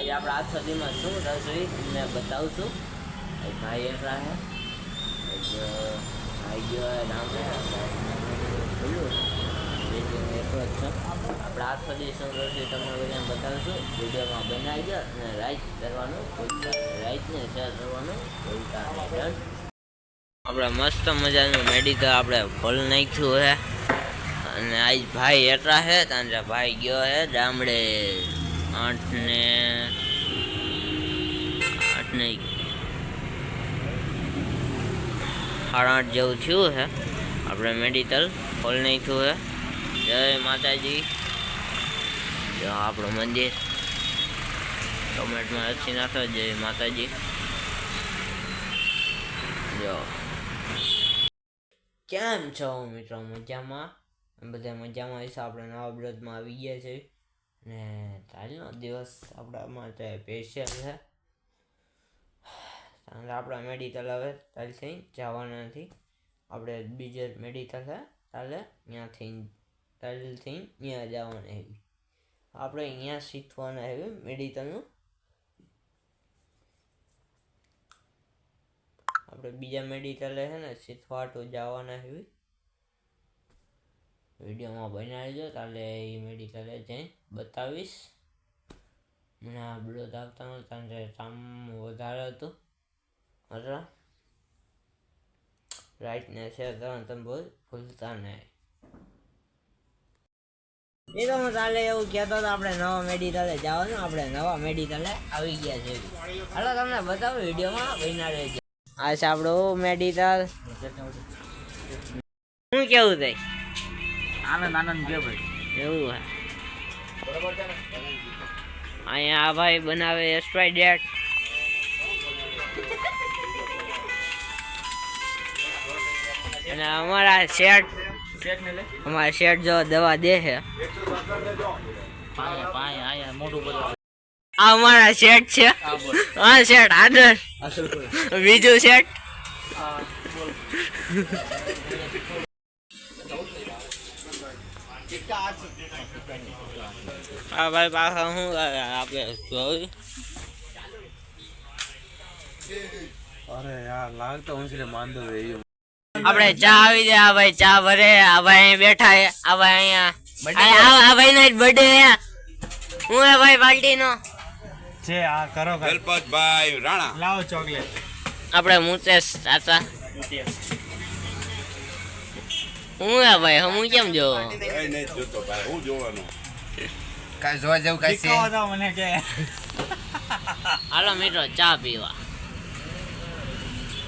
આજે આપણે આ સદીમાં શું રસોઈ તમને બતાવું છું. ભાઈ એટલા છે ભાઈ ગયો રામે એટલો જ છે. આપણે આ સદી શું રસોઈ તમને બધાને બતાવીશું. વિડીયોમાં બનાવી દો અને લાઈક કરવાનું લાઈકને શેર કરવાનું ભૂલતા નહીં. આપણે મસ્ત મજાનું મેડિકલ આપણે ફોલ નાખ્યું છે અને આજ ભાઈ એટલા છે તાંજા ભાઈ ગયો છે ગામડે 8 ને 8:30 જેવું થયું છે. આપણે મેડિકલ ખોલ નાખ્યું છે. જય માતાજી. જો આપણું મંદિર કમેન્ટમાં લખી નાખો જય માતાજી. જો કેમ છો મિત્રો? મજામાં? બધા મજામાં હશે. આપણે નવા બ્લોગમાં આવી ગયા છે ને કાલનો દિવસ આપણા માટે સ્પેશિયલ છે. આપણા મેડિકલ હવે કાલથી જવાના નથી. આપણે બીજે મેડિકલ છે કાલે ત્યાંથી કાલથી ત્યાં જવાના એવી. આપણે અહીંયા શીખવાના એવી મેડિકલનું. આપણે બીજા મેડિકલે છે ને શીખવાટો જવાના એવી. વિડીયોમાં બનાવી દો તાલે એ મેડિકલે જઈ બતાવીશ. મને આ બ્લોગ આવતા નહોતા કામ વધારે હતું. અરે રાઈટ ને શેર કરવાનું તમે ભૂલતા નહીં. એ તો હું કાલે એવું કહેતો હતો આપણે નવા મેડિકલે જવાનું. આપણે નવા મેડિકલે આવી ગયા છે. હાલો તમને બતાવું વિડીયોમાં બનાવી છે. આ છે આપણું મેડિકલ. શું કેવું થાય? આનંદ કે ભાઈ એવું હે. અહીંયા આ ભાઈ બનાવે સ્પ્રાઇટ. અને અમારા શેઠ જો દવા દે છે. આ અમારા શેઠ છે. હા શેઠ આદર. બીજું શેઠ હા ભાઈ પાછા શું આપણે જોયું. અરે યાર લાગતો હું છે માંદો રહ્યો. આપણે ચા આવી જાય. આ ભાઈ ચા ભરે. આ ભાઈ અહીં બેઠા છે. આ ભાઈ અહીંયા આ ભાઈ નો બર્થડે છે. હું હે ભાઈ પાર્ટી નો છે આ કરો ગણપતભાઈ રાણા લાવો ચોકલેટ. આપણે મુકેશ ચાચા. હું હે ભાઈ હું કેમ જોવો? કઈ નહીં જોતો ભાઈ હું જોવાનું કાઈ જોવા જેવું કાઈ છે મને કે હાલો મિત્રો ચા પીવા.